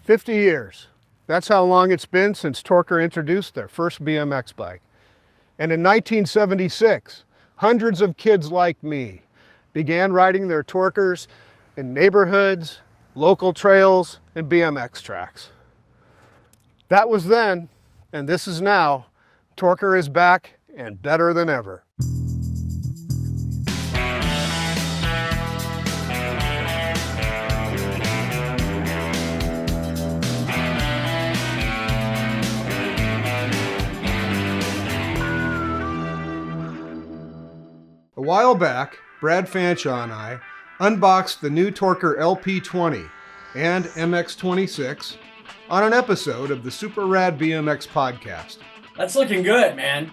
50 years. That's how long it's been since Torker introduced their first BMX bike. And in 1976, hundreds of kids like me began riding their Torkers in neighborhoods, local trails, and BMX tracks. That was then, and this is now. Torker is back and better than ever. A while back, Brad Fanshaw and I unboxed the new Torker LP20 and MX26 on an episode of the Super Rad BMX Podcast. That's looking good, man.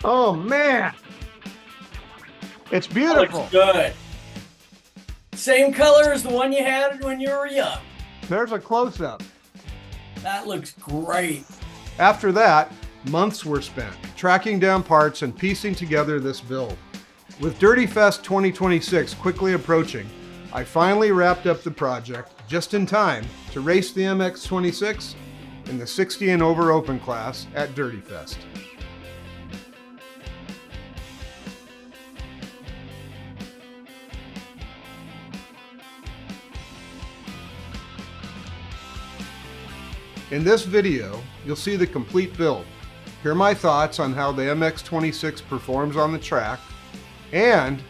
Oh man, it's beautiful. That looks good. Same color as the one you had when you were young. There's a close-up. That looks great. After that, months were spent tracking down parts and piecing together this build. With Dirty Fest 2026 quickly approaching, I finally wrapped up the project just in time to race the MX26 in the 60 and over open class at Dirty Fest. In this video, you'll see the complete build, hear my thoughts on how the MX26 performs on the track, and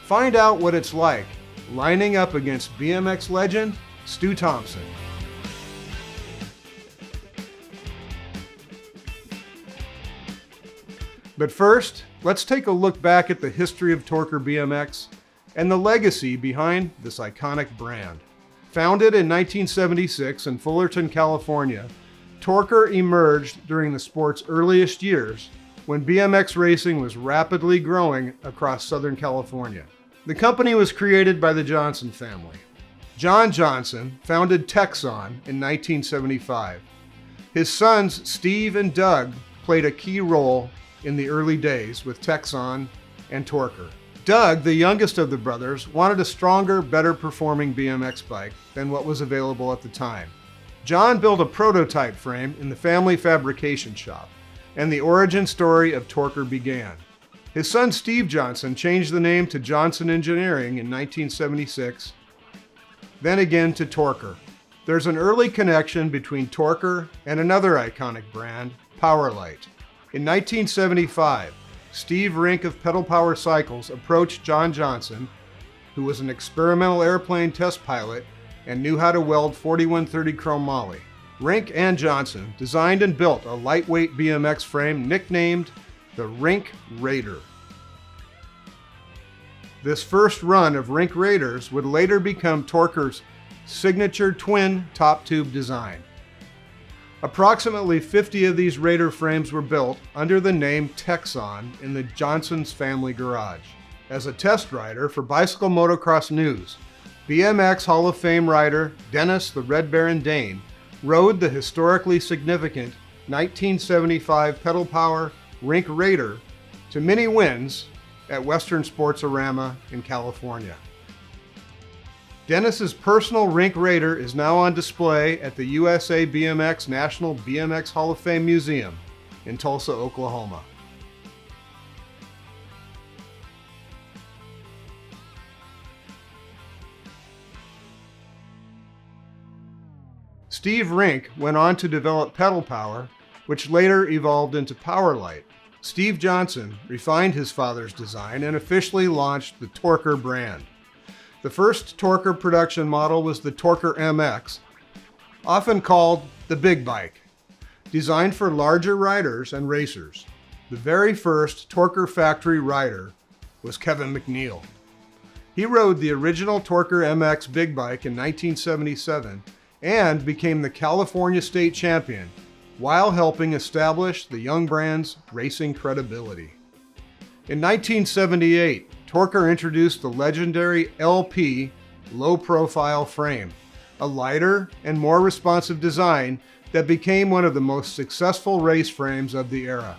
find out what it's like lining up against BMX legend Stu Thomsen. But first, let's take a look back at the history of Torker BMX and the legacy behind this iconic brand. Founded in 1976 in Fullerton, California, Torker emerged during the sport's earliest years when BMX racing was rapidly growing across Southern California. The company was created by the Johnson family. John Johnson founded Texon in 1975. His sons Steve and Doug played a key role in the early days with Texon and Torker. Doug, the youngest of the brothers, wanted a stronger, better performing BMX bike than what was available at the time. John built a prototype frame in the family fabrication shop, and the origin story of Torker began. His son Steve Johnson changed the name to Johnson Engineering in 1976, then again to Torker. There's an early connection between Torker and another iconic brand, Powerlite. In 1975, Steve Rink of Pedal Power Cycles approached John Johnson, who was an experimental airplane test pilot and knew how to weld 4130 chrome moly. Rink and Johnson designed and built a lightweight BMX frame nicknamed the Rink Raider. This first run of Rink Raiders would later become Torker's signature twin top tube design. Approximately 50 of these Raider frames were built under the name Texon in the Johnson's family garage. As a test rider for Bicycle Motocross News, BMX Hall of Fame rider Dennis the Red Baron Dane rode the historically significant 1975 pedal power Rink Raider to many wins at Western Sportsorama in California. Dennis's personal Rink Raider is now on display at the USA BMX National BMX Hall of Fame Museum in Tulsa, Oklahoma. Steve Rink went on to develop Pedal Power, which later evolved into Powerlite. Steve Johnson refined his father's design and officially launched the Torker brand. The first Torker production model was the Torker MX, often called the Big Bike, designed for larger riders and racers. The very first Torker factory rider was Kevin McNeil. He rode the original Torker MX Big Bike in 1977 and became the California state champion while helping establish the young brand's racing credibility. In 1978, Torker introduced the legendary LP low-profile frame, a lighter and more responsive design that became one of the most successful race frames of the era.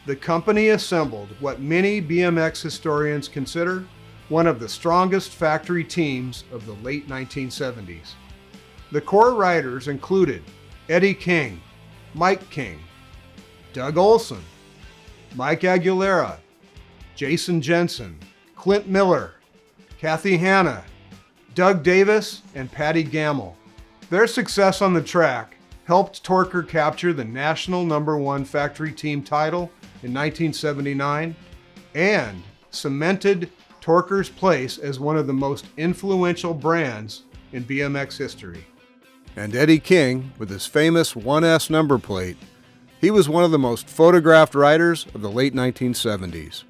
The company assembled what many BMX historians consider one of the strongest factory teams of the late 1970s. The core riders included Eddie King, Mike King, Doug Olson, Mike Aguilera, Jason Jensen, Clint Miller, Kathy Hanna, Doug Davis, and Patty Gamble. Their success on the track helped Torker capture the national #1 factory team title in 1979 and cemented Torker's place as one of the most influential brands in BMX history. And Eddie King, with his famous 1S number plate, he was one of the most photographed riders of the late 1970s.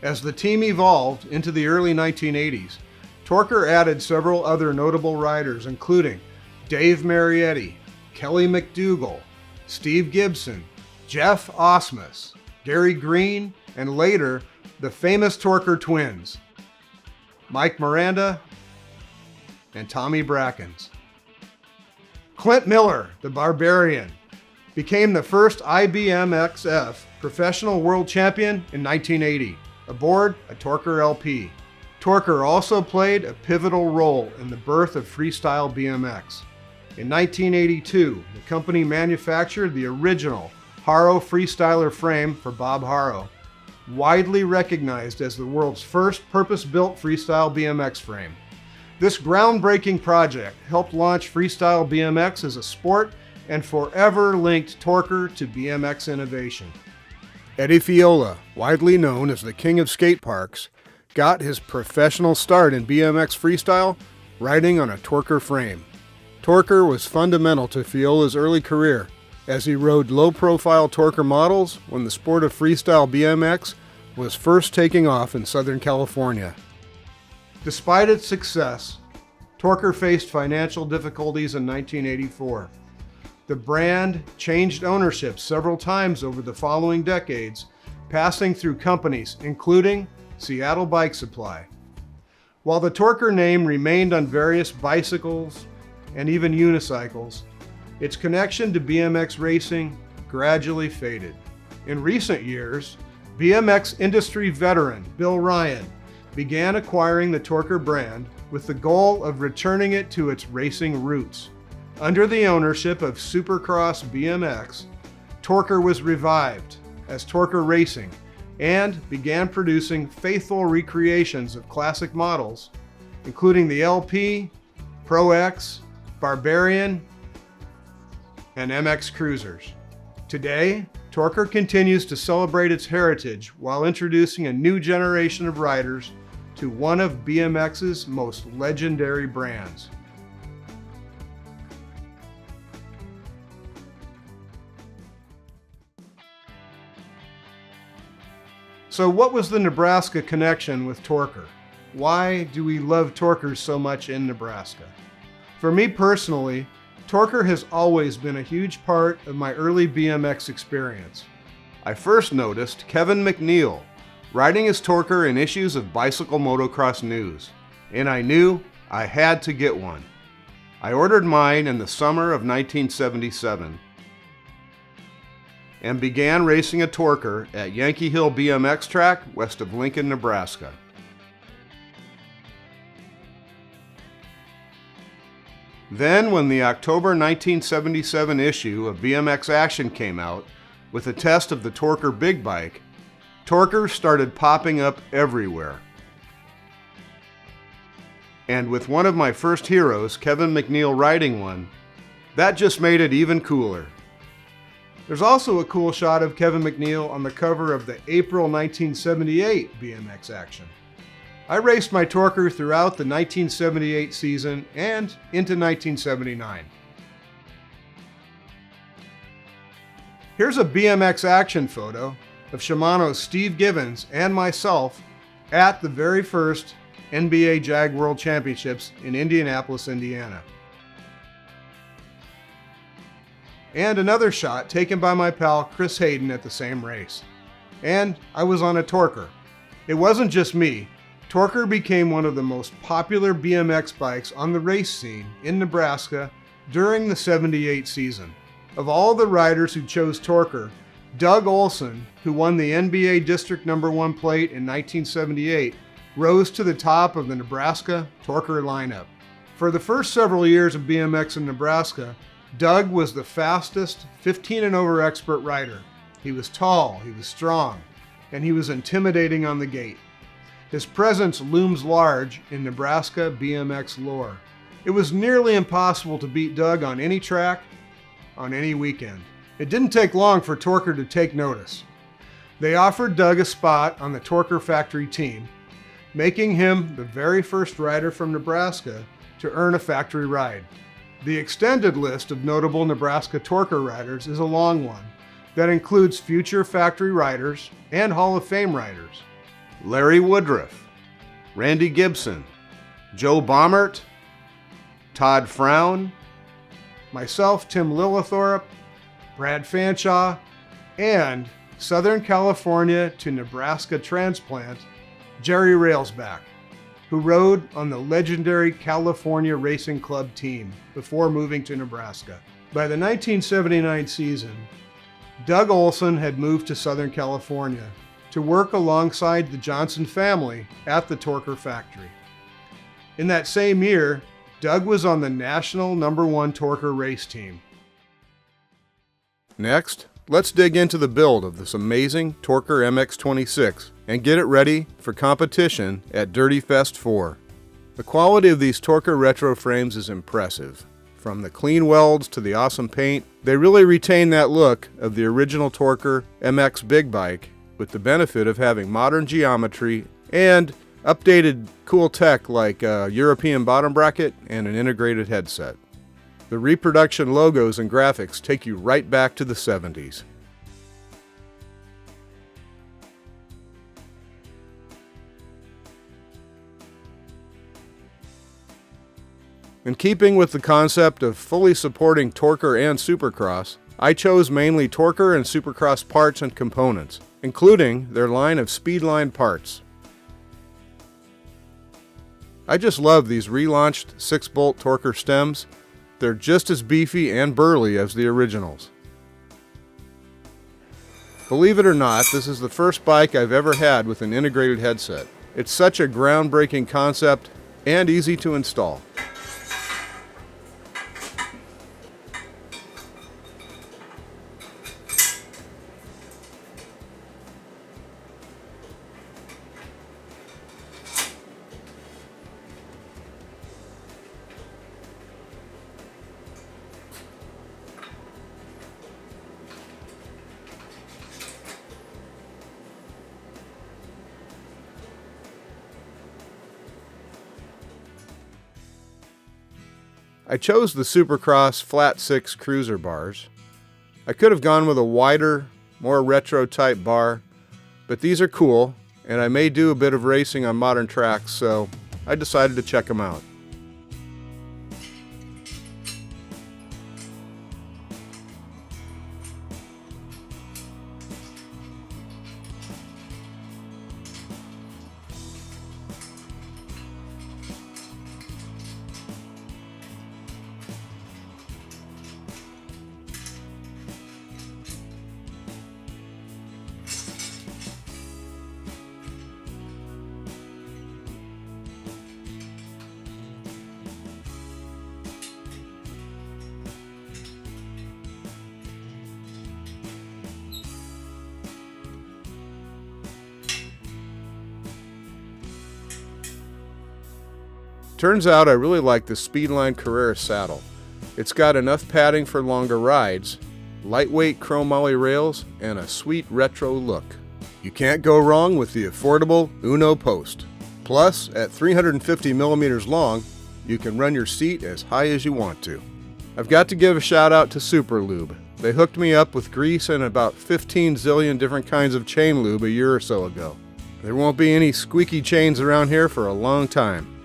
As the team evolved into the early 1980s, Torker added several other notable riders, including Dave Marietti, Kelly McDougall, Steve Gibson, Jeff Osmus, Gary Green, and later, the famous Torker twins, Mike Miranda and Tommy Brackens. Clint Miller, the Barbarian, became the first IBMXF professional world champion in 1980, aboard a Torker LP. Torker also played a pivotal role in the birth of freestyle BMX. In 1982, the company manufactured the original Haro Freestyler frame for Bob Haro, widely recognized as the world's first purpose-built freestyle BMX frame. This groundbreaking project helped launch freestyle BMX as a sport and forever linked Torker to BMX innovation. Eddie Fiola, widely known as the king of skate parks, got his professional start in BMX freestyle riding on a Torker frame. Torker was fundamental to Fiola's early career, as he rode low-profile Torker models when the sport of freestyle BMX was first taking off in Southern California. Despite its success, Torker faced financial difficulties in 1984. The brand changed ownership several times over the following decades, passing through companies including Seattle Bike Supply. While the Torker name remained on various bicycles and even unicycles, its connection to BMX racing gradually faded. In recent years, BMX industry veteran Bill Ryan began acquiring the Torker brand with the goal of returning it to its racing roots. Under the ownership of Supercross BMX, Torker was revived as Torker Racing and began producing faithful recreations of classic models, including the LP, Pro X, Barbarian, and MX Cruisers. Today, Torker continues to celebrate its heritage while introducing a new generation of riders to one of BMX's most legendary brands. So what was the Nebraska connection with Torker? Why do we love Torker so much in Nebraska? For me personally, Torker has always been a huge part of my early BMX experience. I first noticed Kevin McNeil riding his Torker in issues of Bicycle Motocross News, and I knew I had to get one. I ordered mine in the summer of 1977 and began racing a Torker at Yankee Hill BMX track west of Lincoln, Nebraska. Then, when the October 1977 issue of BMX Action came out with a test of the Torker Big Bike, Torkers started popping up everywhere. And with one of my first heroes, Kevin McNeil, riding one, that just made it even cooler. There's also a cool shot of Kevin McNeil on the cover of the April 1978 BMX Action. I raced my Torker throughout the 1978 season and into 1979. Here's a BMX Action photo of Shimano's Steve Gibbons and myself at the very first NBA Jag World Championships in Indianapolis, Indiana. And another shot taken by my pal Chris Hayden at the same race. And I was on a Torker. It wasn't just me. Torker became one of the most popular BMX bikes on the race scene in Nebraska during the '78 season. Of all the riders who chose Torker, Doug Olson, who won the NBA District No. 1 plate in 1978, rose to the top of the Nebraska Torker lineup. For the first several years of BMX in Nebraska, Doug was the fastest 15 and over expert rider. He was tall, he was strong, and he was intimidating on the gate. His presence looms large in Nebraska BMX lore. It was nearly impossible to beat Doug on any track, on any weekend. It didn't take long for Torker to take notice. They offered Doug a spot on the Torker factory team, making him the very first rider from Nebraska to earn a factory ride. The extended list of notable Nebraska Torker riders is a long one that includes future factory riders and Hall of Fame riders. Larry Woodruff, Randy Gibson, Joe Baumert, Todd Frown, myself, Tim Lilithorpe, Brad Fanshaw, and Southern California to Nebraska transplant Jerry Railsback, who rode on the legendary California Racing Club team before moving to Nebraska. By the 1979 season, Doug Olson had moved to Southern California to work alongside the Johnson family at the Torker factory. In that same year, Doug was on the national No. 1 Torker race team. Next, let's dig into the build of this amazing Torker MX26 and get it ready for competition at Dirty Fest 4. The quality of these Torker retro frames is impressive. From the clean welds to the awesome paint, they really retain that look of the original Torker MX big bike with the benefit of having modern geometry and updated cool tech like a European bottom bracket and an integrated headset. The reproduction logos and graphics take you right back to the 70s. In keeping with the concept of fully supporting Torker and Supercross, I chose mainly Torker and Supercross parts and components, including their line of Speedline parts. I just love these relaunched 6-bolt Torker stems. They're just as beefy and burly as the originals. Believe it or not, this is the first bike I've ever had with an integrated headset. It's such a groundbreaking concept and easy to install. I chose the Supercross Flat 6 Cruiser bars. I could have gone with a wider, more retro type bar, but these are cool, and I may do a bit of racing on modern tracks, so I decided to check them out. Turns out I really like the Speedline Carrera saddle. It's got enough padding for longer rides, lightweight chromoly rails, and a sweet retro look. You can't go wrong with the affordable Uno post. Plus, at 350 millimeters long, you can run your seat as high as you want to. I've got to give a shout out to Super Lube. They hooked me up with grease and about 15 zillion different kinds of chain lube a year or so ago. There won't be any squeaky chains around here for a long time.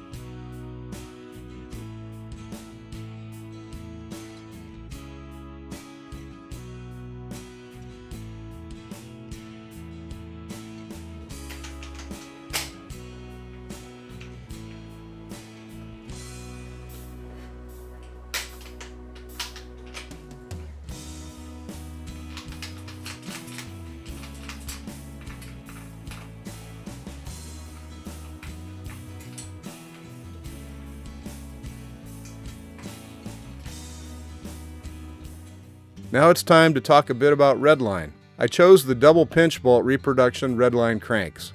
Now it's time to talk a bit about Redline. I chose the double pinch bolt reproduction Redline cranks.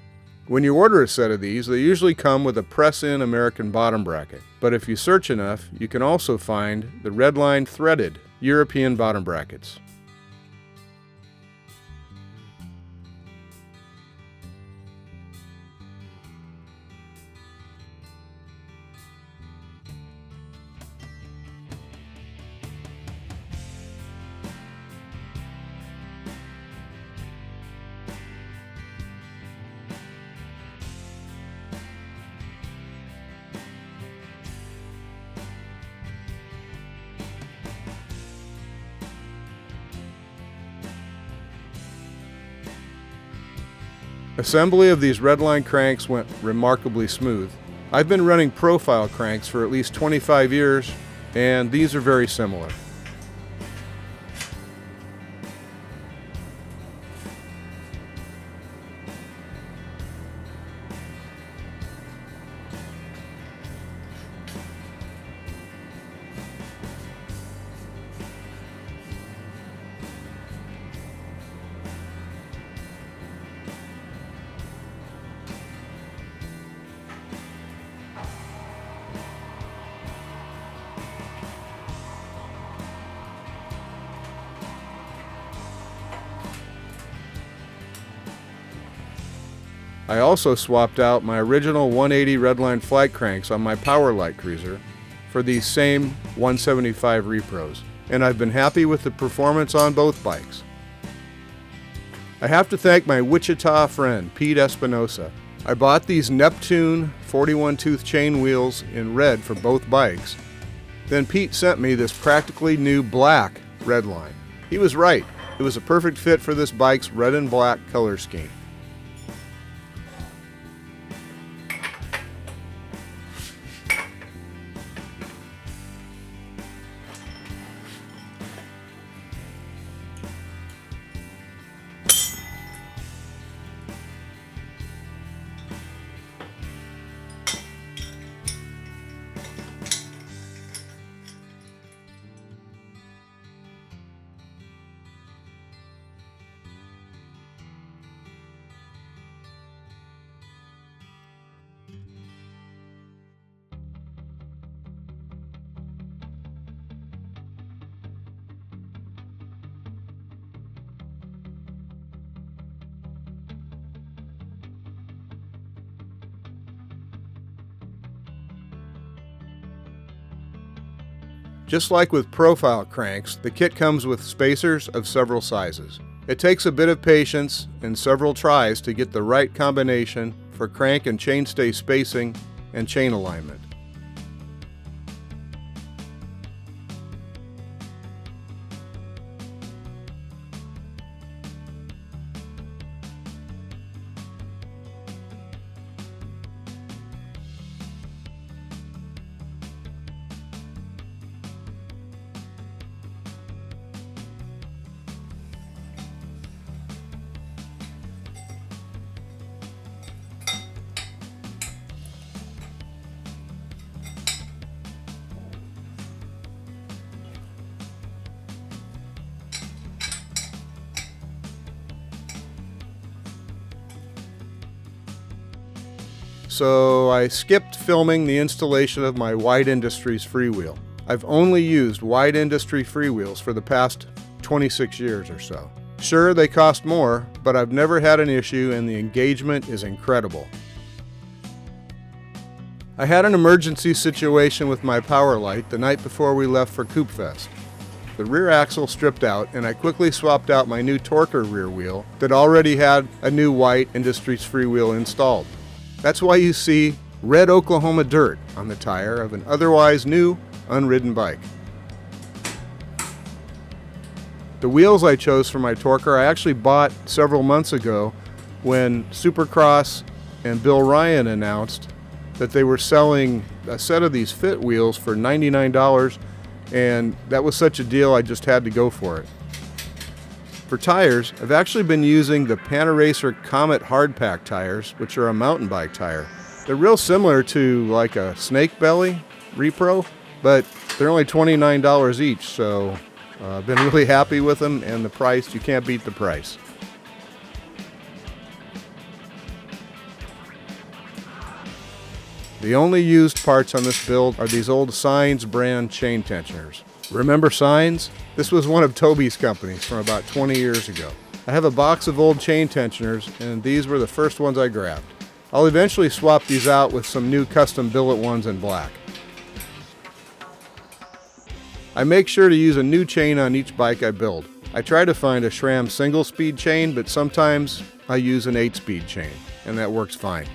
When you order a set of these, they usually come with a press-in American bottom bracket. But if you search enough, you can also find the Redline threaded European bottom brackets. Assembly of these Redline cranks went remarkably smooth. I've been running profile cranks for at least 25 years, and these are very similar. I also swapped out my original 180 Redline flight cranks on my Powerlight Cruiser for these same 175 repros, and I've been happy with the performance on both bikes. I have to thank my Wichita friend, Pete Espinosa. I bought these Neptune 41 tooth chain wheels in red for both bikes. Then Pete sent me this practically new black Redline. He was right. It was a perfect fit for this bike's red and black color scheme. Just like with profile cranks, the kit comes with spacers of several sizes. It takes a bit of patience and several tries to get the right combination for crank and chainstay spacing and chain alignment. So I skipped filming the installation of my Wide Industries freewheel. I've only used Wide Industry freewheels for the past 26 years or so. Sure, they cost more, but I've never had an issue and the engagement is incredible. I had an emergency situation with my Powerlight the night before we left for Coop Fest. The rear axle stripped out and I quickly swapped out my new Torker rear wheel that already had a new Wide Industries freewheel installed. That's why you see red Oklahoma dirt on the tire of an otherwise new, unridden bike. The wheels I chose for my Torker I actually bought several months ago when Supercross and Bill Ryan announced that they were selling a set of these fit wheels for $99, and that was such a deal I just had to go for it. For tires, I've actually been using the Panaracer Comet Hardpack tires, which are a mountain bike tire. They're real similar to like a Snake Belly Repro, but they're only $29 each, so I've been really happy with them, and the price, you can't beat the price. The only used parts on this build are these old Signs brand chain tensioners. Remember Signs? This was one of Toby's companies from about 20 years ago. I have a box of old chain tensioners, and these were the first ones I grabbed. I'll eventually swap these out with some new custom billet ones in black. I make sure to use a new chain on each bike I build. I try to find a SRAM single speed chain, but sometimes I use an 8-speed chain, and that works fine.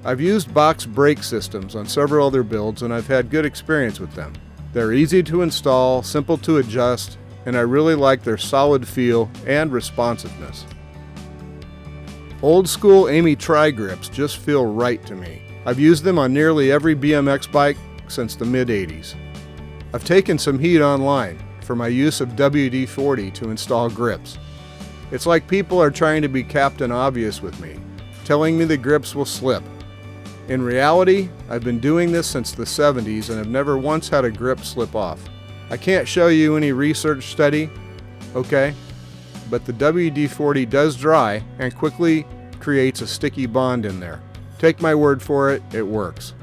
I've used box brake systems on several other builds, and I've had good experience with them. They're easy to install, simple to adjust, and I really like their solid feel and responsiveness. Old school AME Tri-Grips just feel right to me. I've used them on nearly every BMX bike since the mid-80s. I've taken some heat online for my use of WD-40 to install grips. It's like people are trying to be Captain Obvious with me, telling me the grips will slip. In reality, I've been doing this since the 70s and have never once had a grip slip off. I can't show you any research study, okay, but the WD-40 does dry and quickly creates a sticky bond in there. Take my word for it, it works.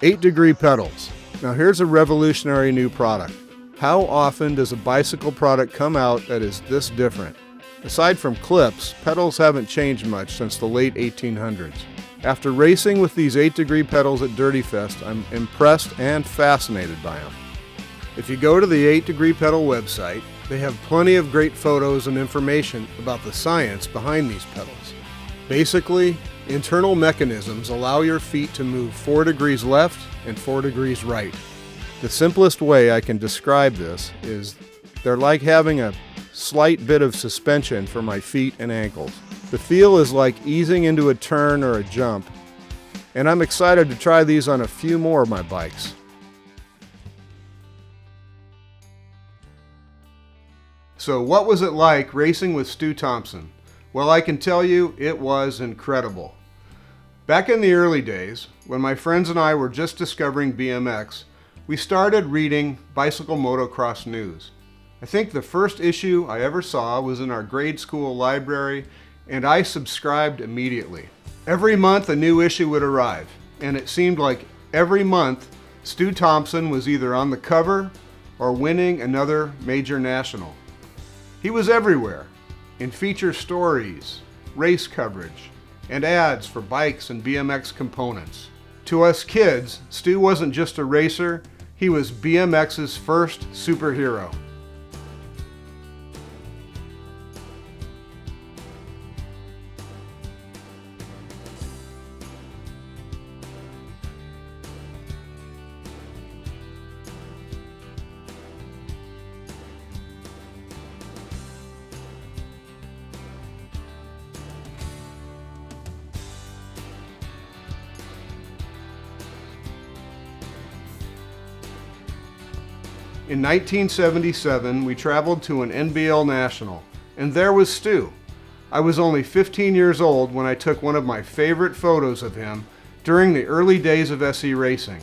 8-degree pedals. Now here's a revolutionary new product. How often does a bicycle product come out that is this different? Aside from clips, pedals haven't changed much since the late 1800s. After racing with these 8-degree pedals at Dirty Fest, I'm impressed and fascinated by them. If you go to the 8-degree pedal website, they have plenty of great photos and information about the science behind these pedals. Basically, internal mechanisms allow your feet to move 4 degrees left and 4 degrees right. The simplest way I can describe this is they're like having a slight bit of suspension for my feet and ankles. The feel is like easing into a turn or a jump, and I'm excited to try these on a few more of my bikes. So what was it like racing with Stu Thomsen? Well, I can tell you it was incredible. Back in the early days, when my friends and I were just discovering BMX, we started reading bicycle motocross news. I think the first issue I ever saw was in our grade school library, and I subscribed immediately. Every month a new issue would arrive, and it seemed like every month Stu Thomsen was either on the cover or winning another major national. He was everywhere, in feature stories, race coverage, and ads for bikes and BMX components. To us kids, Stu wasn't just a racer, he was BMX's first superhero. In 1977, we traveled to an NBL National, and there was Stu. I was only 15 years old when I took one of my favorite photos of him during the early days of SE racing,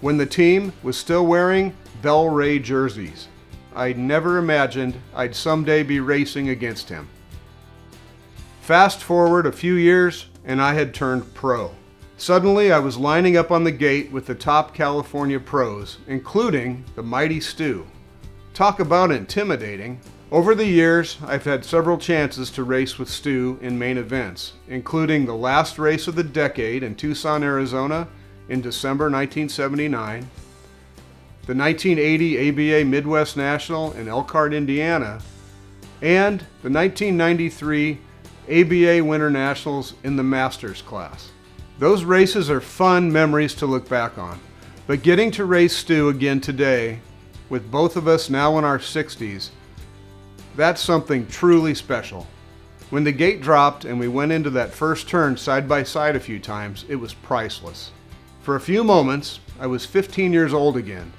when the team was still wearing Bell Ray jerseys. I never imagined I'd someday be racing against him. Fast forward a few years, and I had turned pro. Suddenly, I was lining up on the gate with the top California pros, including the mighty Stu. Talk about intimidating. Over the years, I've had several chances to race with Stu in main events, including the last race of the decade in Tucson, Arizona in December 1979, the 1980 ABA Midwest National in Elkhart, Indiana, and the 1993 ABA Winter Nationals in the Masters class. Those races are fun memories to look back on, but getting to race Stu again today, with both of us now in our 60s, that's something truly special. When the gate dropped and we went into that first turn side by side a few times, it was priceless. For a few moments, I was 15 years old again,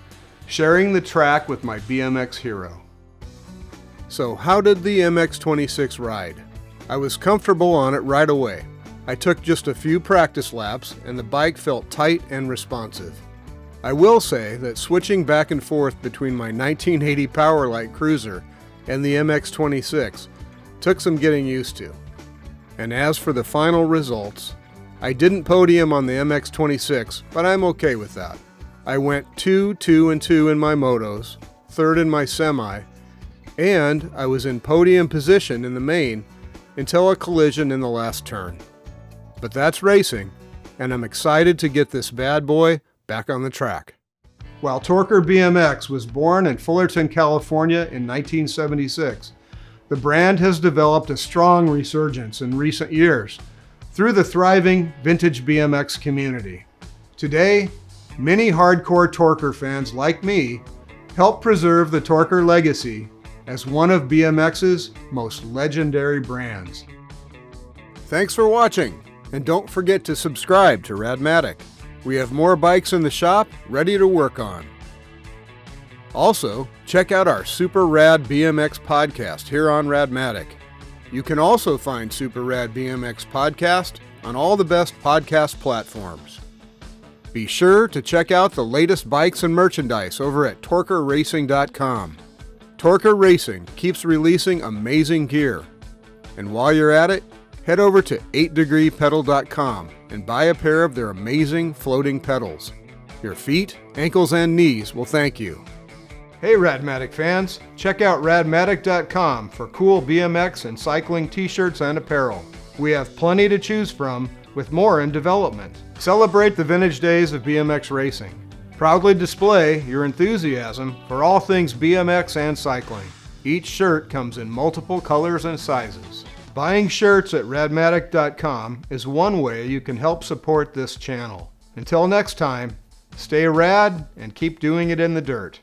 sharing the track with my BMX hero. So how did the MX26 ride? I was comfortable on it right away. I took just a few practice laps and the bike felt tight and responsive. I will say that switching back and forth between my 1980 Powerlite Cruiser and the MX26 took some getting used to. And as for the final results, I didn't podium on the MX26, but I'm okay with that. I went 2, 2, and 2 in my motos, 3rd in my semi, and I was in podium position in the main until a collision in the last turn. But that's racing, and I'm excited to get this bad boy back on the track. While Torker BMX was born in Fullerton, California in 1976, the brand has developed a strong resurgence in recent years through the thriving vintage BMX community. Today, many hardcore Torker fans like me help preserve the Torker legacy as one of BMX's most legendary brands. Thanks for watching, and don't forget to subscribe to Radmattic. We have more bikes in the shop ready to work on. Also, check out our Super Rad BMX Podcast here on Radmattic. You can also find Super Rad BMX Podcast on all the best podcast platforms. Be sure to check out the latest bikes and merchandise over at torkerracing.com. Torker Racing keeps releasing amazing gear. And while you're at it, head over to 8degreepedal.com and buy a pair of their amazing floating pedals. Your feet, ankles, and knees will thank you. Hey Radmattic fans, check out radmattic.com for cool BMX and cycling t-shirts and apparel. We have plenty to choose from, with more in development. Celebrate the vintage days of BMX racing. Proudly display your enthusiasm for all things BMX and cycling. Each shirt comes in multiple colors and sizes. Buying shirts at radmattic.com is one way you can help support this channel. Until next time, stay rad and keep doing it in the dirt.